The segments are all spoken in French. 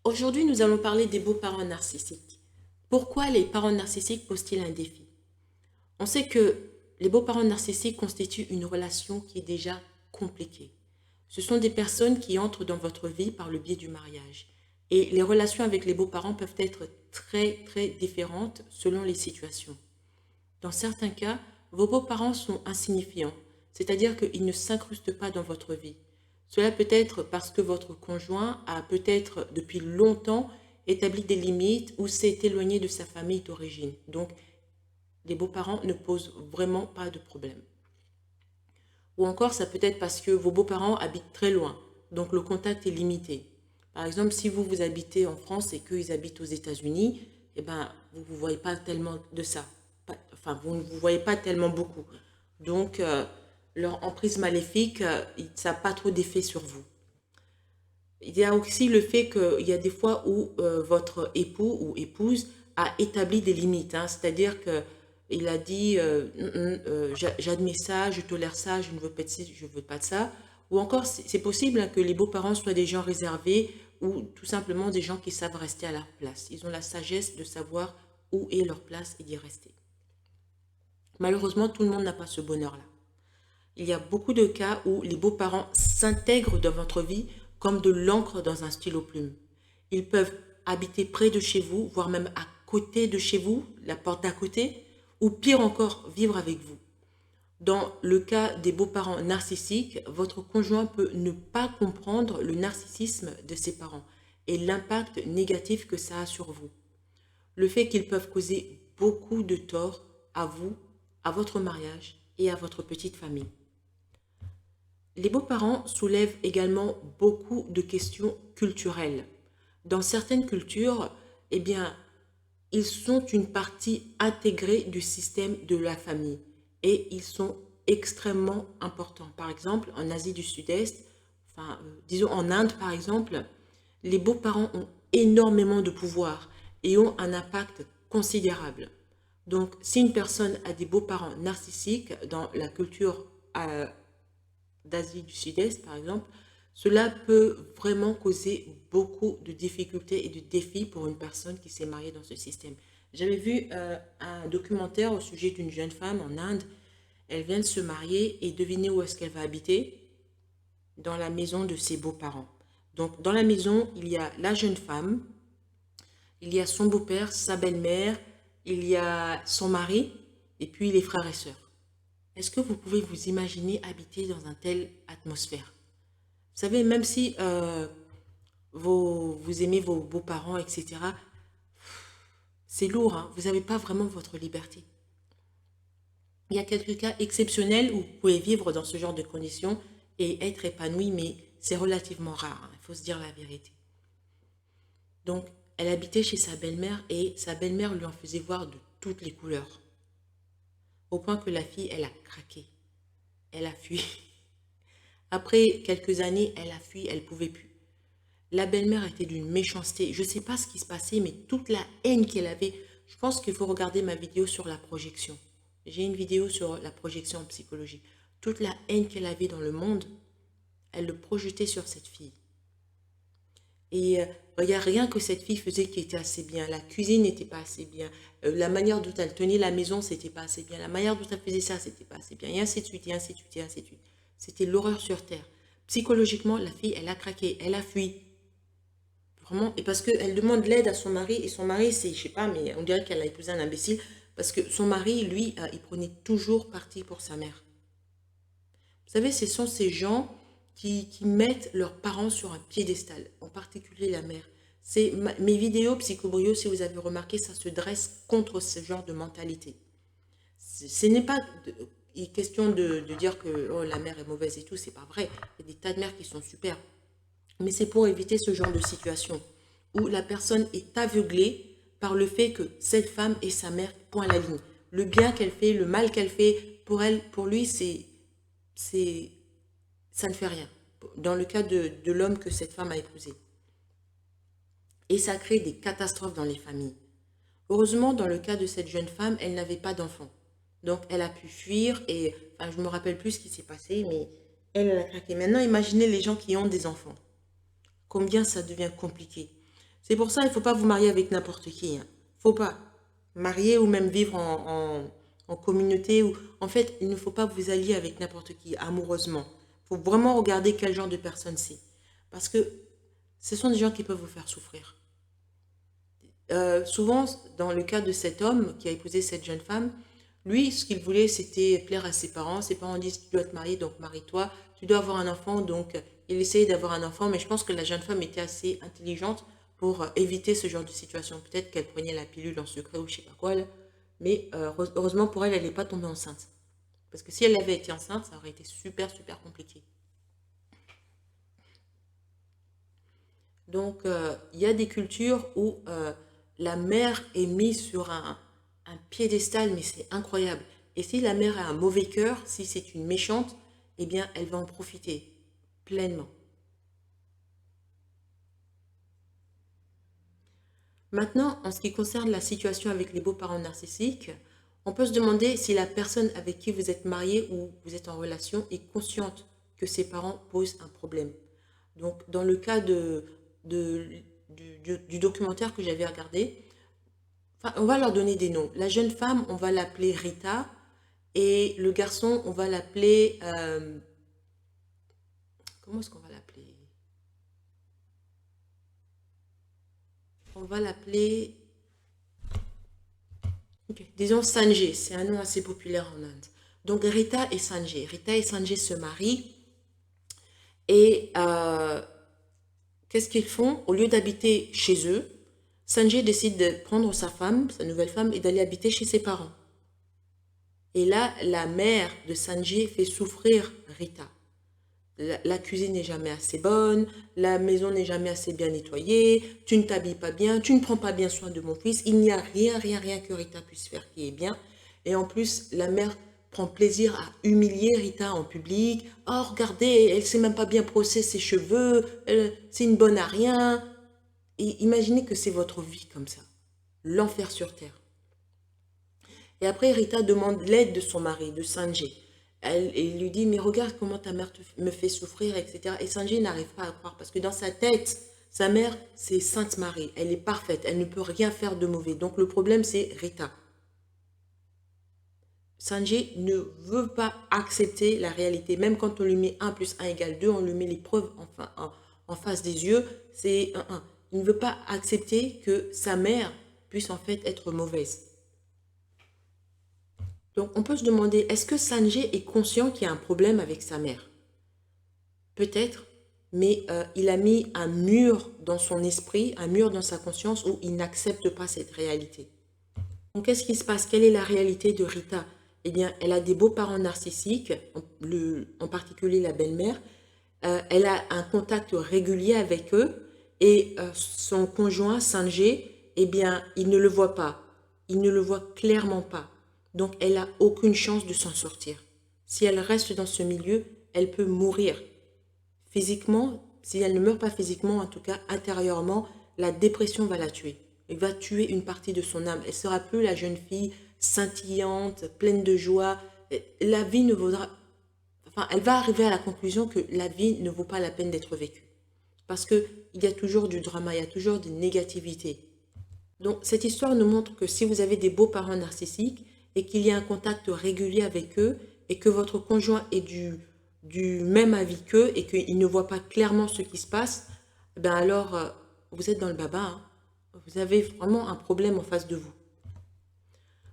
Aujourd'hui, nous allons parler des beaux-parents narcissiques. Pourquoi les parents narcissiques posent-ils un défi? On sait que les beaux-parents narcissiques constituent une relation qui est déjà compliquée. Ce sont des personnes qui entrent dans votre vie par le biais du mariage. Et les relations avec les beaux-parents peuvent être très, très différentes selon les situations. Dans certains cas, vos beaux-parents sont insignifiants, c'est-à-dire qu'ils ne s'incrustent pas dans votre vie. Cela peut être parce que votre conjoint a peut-être depuis longtemps établi des limites ou s'est éloigné de sa famille d'origine. Donc, les beaux-parents ne posent vraiment pas de problème. Ou encore, ça peut être parce que vos beaux-parents habitent très loin, donc le contact est limité. Par exemple, si vous habitez en France et qu'ils habitent aux États-Unis, eh ben, vous ne voyez pas tellement de ça. Enfin, vous ne vous voyez pas tellement beaucoup. Donc, leur emprise maléfique, ça n'a pas trop d'effet sur vous. Il y a aussi le fait qu'il y a des fois où votre époux ou épouse a établi des limites, hein, c'est-à-dire qu'il a dit j'admets ça, je tolère ça, je ne veux pas de ci, je ne veux pas de ça. Ou encore, c'est possible hein, que les beaux-parents soient des gens réservés ou tout simplement des gens qui savent rester à leur place. Ils ont la sagesse de savoir où est leur place et d'y rester. Malheureusement, tout le monde n'a pas ce bonheur-là. Il y a beaucoup de cas où les beaux-parents s'intègrent dans votre vie comme de l'encre dans un stylo plume. Ils peuvent habiter près de chez vous, voire même à côté de chez vous, la porte d'à côté, ou pire encore, vivre avec vous. Dans le cas des beaux-parents narcissiques, votre conjoint peut ne pas comprendre le narcissisme de ses parents et l'impact négatif que ça a sur vous. Le fait qu'ils peuvent causer beaucoup de tort à vous, à votre mariage et à votre petite famille. Les beaux-parents soulèvent également beaucoup de questions culturelles. Dans certaines cultures, eh bien, ils sont une partie intégrée du système de la famille et ils sont extrêmement importants. Par exemple, en Asie du Sud-Est, disons en Inde par exemple, les beaux-parents ont énormément de pouvoir et ont un impact considérable. Donc, si une personne a des beaux-parents narcissiques dans la culture d'Asie du Sud-Est, par exemple, cela peut vraiment causer beaucoup de difficultés et de défis pour une personne qui s'est mariée dans ce système. J'avais vu un documentaire au sujet d'une jeune femme en Inde. Elle vient de se marier et devinez où est-ce qu'elle va habiter? Dans la maison de ses beaux-parents. Donc, dans la maison, il y a la jeune femme, il y a son beau-père, sa belle-mère, il y a son mari et puis les frères et sœurs. Est-ce que vous pouvez vous imaginer habiter dans une telle atmosphère? Vous savez, même si vous aimez vos beaux-parents, etc., c'est lourd, hein, vous n'avez pas vraiment votre liberté. Il y a quelques cas exceptionnels où vous pouvez vivre dans ce genre de conditions et être épanoui, mais c'est relativement rare, hein, il faut se dire la vérité. Donc, elle habitait chez sa belle-mère et sa belle-mère lui en faisait voir de toutes les couleurs. Au point que la fille, elle a craqué. Elle a fui. Après quelques années, elle a fui, elle ne pouvait plus. La belle-mère était d'une méchanceté. Je ne sais pas ce qui se passait, mais toute la haine qu'elle avait, je pense qu'il faut regarder ma vidéo sur la projection. J'ai une vidéo sur la projection en psychologie. Toute la haine qu'elle avait dans le monde, elle le projetait sur cette fille. Et il n'y a rien que cette fille faisait qui était assez bien. La cuisine n'était pas assez bien. La manière dont elle tenait la maison, c'était pas assez bien. La manière dont elle faisait ça, c'était pas assez bien. Et ainsi de suite, et ainsi de suite, et ainsi de suite. C'était l'horreur sur terre. Psychologiquement, la fille, elle a craqué, elle a fui. Vraiment. Et parce qu'elle demande l'aide à son mari. Et son mari, c'est, je sais pas, mais on dirait qu'elle a épousé un imbécile. Parce que son mari, lui, il prenait toujours parti pour sa mère. Vous savez, ce sont ces gens qui mettent leurs parents sur un piédestal, en particulier la mère. Mes vidéos Psychobrio, si vous avez remarqué, ça se dresse contre ce genre de mentalité. Ce n'est pas question de dire que oh, la mère est mauvaise et tout, c'est pas vrai. Il y a des tas de mères qui sont super. Mais c'est pour éviter ce genre de situation où la personne est aveuglée par le fait que cette femme est sa mère, point à la ligne. Le bien qu'elle fait, le mal qu'elle fait, pour elle, pour lui, ça ne fait rien. Dans le cas de l'homme que cette femme a épousé. Et ça crée des catastrophes dans les familles. Heureusement, dans le cas de cette jeune femme, elle n'avait pas d'enfant. Donc, elle a pu fuir et enfin, je ne me rappelle plus ce qui s'est passé, mais elle a craqué. Maintenant, imaginez les gens qui ont des enfants. Combien ça devient compliqué. C'est pour ça qu'il ne faut pas vous marier avec n'importe qui. Hein. Faut pas. Marier ou même vivre en communauté. Ou... En fait, il ne faut pas vous allier avec n'importe qui, amoureusement. Il faut vraiment regarder quel genre de personne c'est. Parce que ce sont des gens qui peuvent vous faire souffrir. Souvent, dans le cas de cet homme qui a épousé cette jeune femme, lui, ce qu'il voulait, c'était plaire à ses parents. Ses parents disent, tu dois te marier, donc marie-toi. Tu dois avoir un enfant, donc il essayait d'avoir un enfant. Mais je pense que la jeune femme était assez intelligente pour éviter ce genre de situation. Peut-être qu'elle prenait la pilule en secret ou je sais pas quoi. Là. Mais heureusement pour elle, elle n'est pas tombée enceinte. Parce que si elle avait été enceinte, ça aurait été super, super compliqué. Donc, il y a des cultures où la mère est mise sur un piédestal, mais c'est incroyable. Et si la mère a un mauvais cœur, si c'est une méchante, eh bien, elle va en profiter pleinement. Maintenant, en ce qui concerne la situation avec les beaux-parents narcissiques, on peut se demander si la personne avec qui vous êtes marié ou vous êtes en relation est consciente que ses parents posent un problème. Donc, dans le cas de- du documentaire que j'avais regardé, enfin, on va leur donner des noms. La jeune femme, on va l'appeler Rita, et le garçon, on va l'appeler... comment est-ce qu'on va l'appeler? On va l'appeler... ok, disons Sanjay, c'est un nom assez populaire en Inde. Donc Rita et Sanjay. Rita et Sanjay se marient et qu'est-ce qu'ils font? Au lieu d'habiter chez eux, Sanjay décide de prendre sa femme, sa nouvelle femme, et d'aller habiter chez ses parents. Et là, la mère de Sanjay fait souffrir Rita. La cuisine n'est jamais assez bonne, la maison n'est jamais assez bien nettoyée, tu ne t'habilles pas bien, tu ne prends pas bien soin de mon fils. Il n'y a rien, rien, rien que Rita puisse faire qui est bien. Et en plus, la mère prend plaisir à humilier Rita en public. Oh, regardez, elle ne sait même pas bien brosser ses cheveux, c'est une bonne à rien. Et imaginez que c'est votre vie comme ça. L'enfer sur terre. Et après, Rita demande l'aide de son mari, de Sanjay. Elle lui dit, mais regarde comment ta mère me fait souffrir, etc. Et Sanjay n'arrive pas à croire parce que dans sa tête, sa mère, c'est Sainte Marie. Elle est parfaite, elle ne peut rien faire de mauvais. Donc le problème, c'est Rita. Sanjay ne veut pas accepter la réalité. Même quand on lui met 1 plus 1 égale 2, on lui met les preuves en face des yeux, c'est 1. Il ne veut pas accepter que sa mère puisse en fait être mauvaise. Donc, on peut se demander, est-ce que Sanjay est conscient qu'il y a un problème avec sa mère? Peut-être, mais il a mis un mur dans son esprit, un mur dans sa conscience où il n'accepte pas cette réalité. Donc, qu'est-ce qui se passe? Quelle est la réalité de Rita? Eh bien, elle a des beaux-parents narcissiques, en particulier la belle-mère. Elle a un contact régulier avec eux et son conjoint, Sanjay, eh bien, il ne le voit pas. Il ne le voit clairement pas. Donc, elle n'a aucune chance de s'en sortir. Si elle reste dans ce milieu, elle peut mourir. Physiquement, si elle ne meurt pas physiquement, en tout cas intérieurement, la dépression va la tuer. Elle va tuer une partie de son âme. Elle sera plus la jeune fille scintillante, pleine de joie. La vie ne vaudra... Enfin, elle va arriver à la conclusion que la vie ne vaut pas la peine d'être vécue. Parce qu'il y a toujours du drama, il y a toujours des négativités. Donc, cette histoire nous montre que si vous avez des beaux-parents narcissiques et qu'il y a un contact régulier avec eux et que votre conjoint est du même avis qu'eux et qu'il ne voit pas clairement ce qui se passe, ben alors, vous êtes dans le baba. Hein. Vous avez vraiment un problème en face de vous.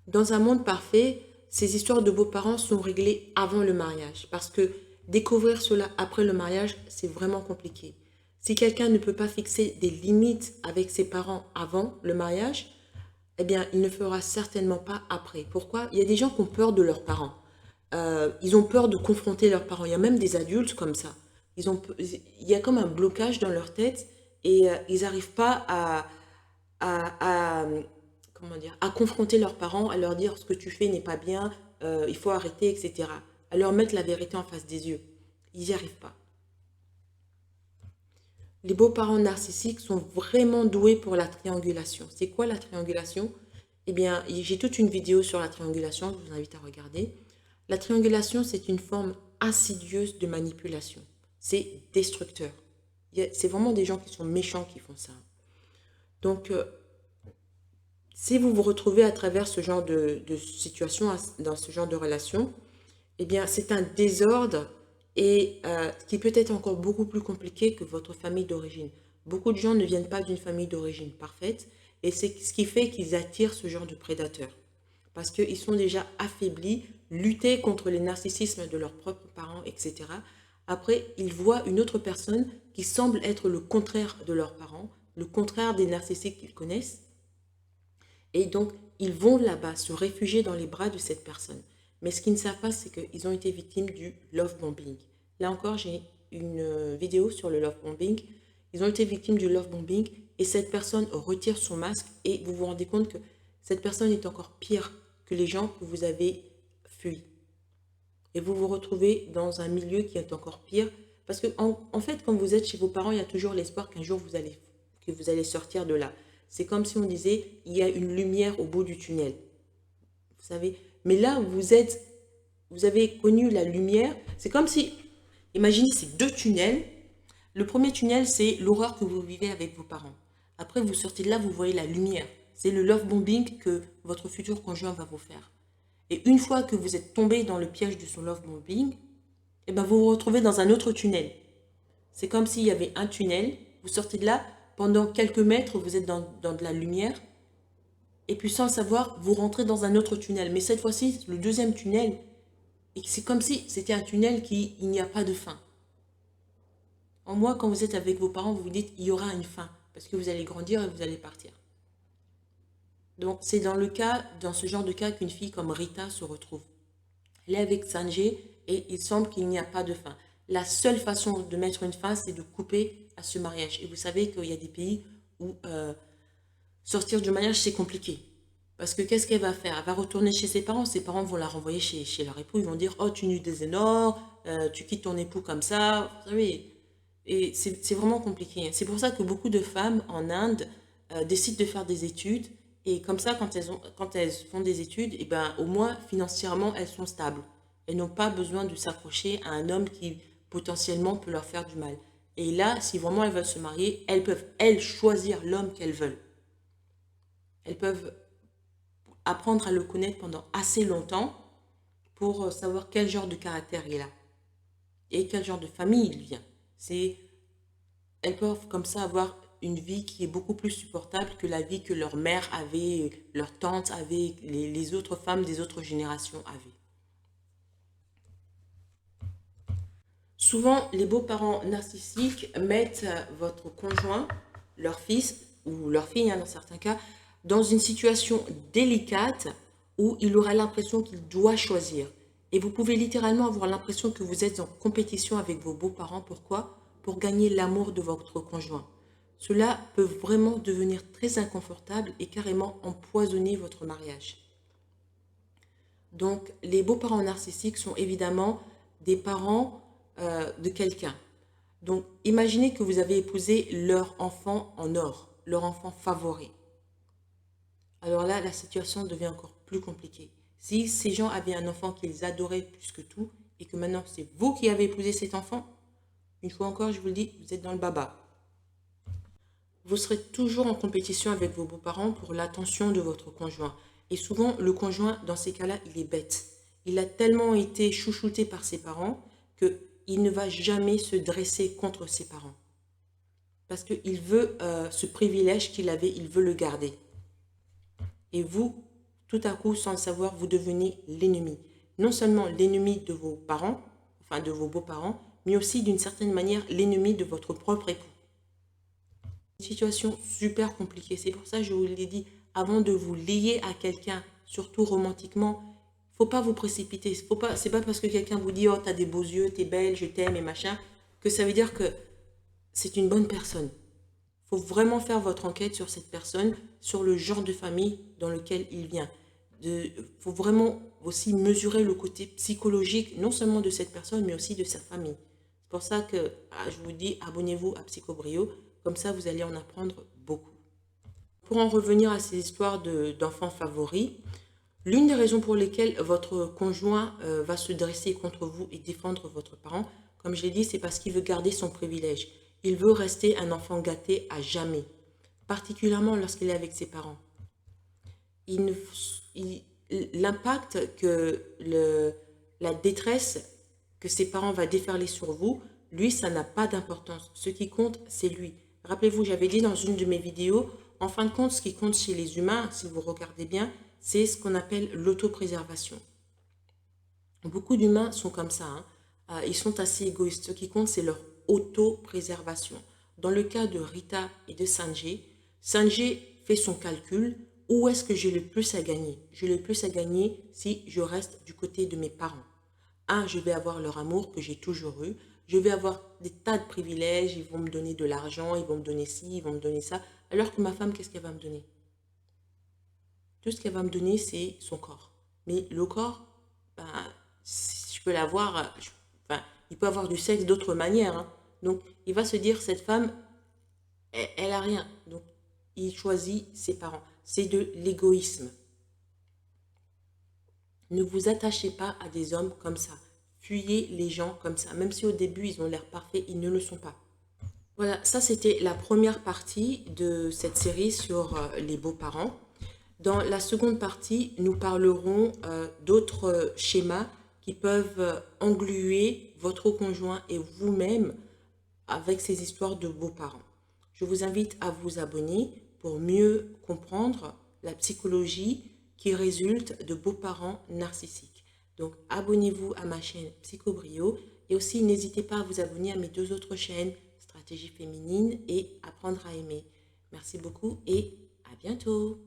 Dans un monde parfait, ces histoires de beaux-parents sont réglées avant le mariage parce que découvrir cela après le mariage, c'est vraiment compliqué. Si quelqu'un ne peut pas fixer des limites avec ses parents avant le mariage, eh bien, il ne fera certainement pas après. Pourquoi? Il y a des gens qui ont peur de leurs parents. Ils ont peur de confronter leurs parents. Il y a même des adultes comme ça. Il y a comme un blocage dans leur tête et ils n'arrivent pas à, comment dire, à confronter leurs parents, à leur dire ce que tu fais n'est pas bien, il faut arrêter, etc. À leur mettre la vérité en face des yeux. Ils n'y arrivent pas. Les beaux-parents narcissiques sont vraiment doués pour la triangulation. C'est quoi la triangulation? Eh bien, j'ai toute une vidéo sur la triangulation, je vous invite à regarder. La triangulation, c'est une forme insidieuse de manipulation. C'est destructeur. C'est vraiment des gens qui sont méchants qui font ça. Donc, si vous vous retrouvez à travers ce genre de situation, dans ce genre de relation, eh bien, c'est un désordre et qui peut être encore beaucoup plus compliqué que votre famille d'origine. Beaucoup de gens ne viennent pas d'une famille d'origine parfaite et c'est ce qui fait qu'ils attirent ce genre de prédateurs. Parce qu'ils sont déjà affaiblis, lutter contre les narcissismes de leurs propres parents, etc. Après, ils voient une autre personne qui semble être le contraire de leurs parents, le contraire des narcissiques qu'ils connaissent. Et donc, ils vont là-bas se réfugier dans les bras de cette personne. Mais ce qu'ils ne savent pas, c'est qu'ils ont été victimes du love bombing. Là encore, j'ai une vidéo sur le love bombing. Ils ont été victimes du love bombing et cette personne retire son masque et vous vous rendez compte que cette personne est encore pire que les gens que vous avez fuis. Et vous vous retrouvez dans un milieu qui est encore pire. Parce que, en fait, quand vous êtes chez vos parents, il y a toujours l'espoir qu'un jour que vous allez sortir de là. C'est comme si on disait, il y a une lumière au bout du tunnel. Vous savez, mais là, vous avez connu la lumière. C'est comme si, imaginez ces deux tunnels. Le premier tunnel, c'est l'horreur que vous vivez avec vos parents. Après, vous sortez de là, vous voyez la lumière. C'est le love bombing que votre futur conjoint va vous faire. Et une fois que vous êtes tombé dans le piège de son love bombing, eh ben vous vous retrouvez dans un autre tunnel. C'est comme s'il y avait un tunnel, vous sortez de là, pendant quelques mètres, vous êtes dans de la lumière, et puis sans le savoir, vous rentrez dans un autre tunnel. Mais cette fois-ci, le deuxième tunnel, c'est comme si c'était un tunnel il n'y a pas de fin. En moi, quand vous êtes avec vos parents, vous vous dites, il y aura une fin, parce que vous allez grandir et vous allez partir. Donc, c'est dans ce genre de cas qu'une fille comme Rita se retrouve. Elle est avec Sanjay et il semble qu'il n'y a pas de fin. La seule façon de mettre une fin, c'est de couper à ce mariage. Et vous savez qu'il y a des pays où sortir du mariage, c'est compliqué. Parce que qu'est-ce qu'elle va faire? Elle va retourner chez ses parents vont la renvoyer chez leur époux, ils vont dire « Oh, tu nuis des énormes, tu quittes ton époux comme ça. » Vous savez, et c'est vraiment compliqué. C'est pour ça que beaucoup de femmes en Inde décident de faire des études. Et comme ça, quand elles font des études, et ben, au moins financièrement, elles sont stables. Elles n'ont pas besoin de s'accrocher à un homme qui potentiellement peut leur faire du mal. Et là, si vraiment elles veulent se marier, elles peuvent, elles, choisir l'homme qu'elles veulent. Elles peuvent apprendre à le connaître pendant assez longtemps pour savoir quel genre de caractère il a et quel genre de famille il vient. Elles peuvent comme ça avoir une vie qui est beaucoup plus supportable que la vie que leur mère avait, leur tante avait, les autres femmes des autres générations avaient. Souvent, les beaux-parents narcissiques mettent votre conjoint, leur fils ou leur fille dans certains cas, dans une situation délicate où il aura l'impression qu'il doit choisir. Et vous pouvez littéralement avoir l'impression que vous êtes en compétition avec vos beaux-parents. Pourquoi? Pour gagner l'amour de votre conjoint. Cela peut vraiment devenir très inconfortable et carrément empoisonner votre mariage. Donc, les beaux-parents narcissiques sont évidemment des parents de quelqu'un. Donc, imaginez que vous avez épousé leur enfant en or, leur enfant favori. Alors là, la situation devient encore plus compliquée. Si ces gens avaient un enfant qu'ils adoraient plus que tout, et que maintenant c'est vous qui avez épousé cet enfant, une fois encore, je vous le dis, vous êtes dans le baba. Vous serez toujours en compétition avec vos beaux-parents pour l'attention de votre conjoint. Et souvent, le conjoint, dans ces cas-là, il est bête. Il a tellement été chouchouté par ses parents qu'il ne va jamais se dresser contre ses parents. Parce qu'il veut ce privilège qu'il avait, il veut le garder. Et vous, tout à coup, sans le savoir, vous devenez l'ennemi. Non seulement l'ennemi de vos parents, enfin de vos beaux-parents, mais aussi d'une certaine manière l'ennemi de votre propre époux. Une situation super compliquée. C'est pour ça que je vous l'ai dit, avant de vous lier à quelqu'un, surtout romantiquement, il ne faut pas vous précipiter. C'est pas parce que quelqu'un vous dit « Oh, t'as des beaux yeux, t'es belle, je t'aime et machin », que ça veut dire que c'est une bonne personne. Il faut vraiment faire votre enquête sur cette personne, sur le genre de famille dans lequel il vient. Il faut vraiment aussi mesurer le côté psychologique, non seulement de cette personne, mais aussi de sa famille. C'est pour ça que je vous dis, abonnez-vous à Psychobrio, comme ça vous allez en apprendre beaucoup. Pour en revenir à ces histoires d'enfants favoris, l'une des raisons pour lesquelles votre conjoint va se dresser contre vous et défendre votre parent, comme je l'ai dit, c'est parce qu'il veut garder son privilège. Il veut rester un enfant gâté à jamais. particulièrement lorsqu'il est avec ses parents. Il ne- L'impact que la détresse que ses parents va déferler sur vous, lui, ça n'a pas d'importance. Ce qui compte, c'est lui. Rappelez-vous, j'avais dit dans une de mes vidéos, en fin de compte, ce qui compte chez les humains, si vous regardez bien, c'est ce qu'on appelle l'autopréservation. Beaucoup d'humains sont comme ça, hein. Ils sont assez égoïstes. Ce qui compte, c'est leur autopréservation. Dans le cas de Rita et de Sanjay, Sanjay fait son calcul. Où est-ce que j'ai le plus à gagner? J'ai le plus à gagner si je reste du côté de mes parents. Un, je vais avoir leur amour que j'ai toujours eu. Je vais avoir des tas de privilèges. Ils vont me donner de l'argent, ils vont me donner ci, ils vont me donner ça. Alors que ma femme, qu'est-ce qu'elle va me donner? Tout ce qu'elle va me donner, c'est son corps. Mais le corps, ben, si je peux l'avoir, enfin, il peut avoir du sexe d'autres manières, hein. Donc, il va se dire, cette femme, elle a rien. Donc, il choisit ses parents. C'est de l'égoïsme. Ne vous attachez pas à des hommes comme ça. Fuyez les gens comme ça. Même si au début, ils ont l'air parfaits, ils ne le sont pas. Voilà, ça c'était la première partie de cette série sur les beaux-parents. Dans la seconde partie, nous parlerons d'autres schémas qui peuvent engluer votre conjoint et vous-même avec ces histoires de beaux-parents. Je vous invite à vous abonner pour mieux comprendre la psychologie qui résulte de beaux-parents narcissiques. Donc, abonnez-vous à ma chaîne Psychobrio et aussi n'hésitez pas à vous abonner à mes deux autres chaînes, Stratégie féminine et Apprendre à aimer. Merci beaucoup et à bientôt.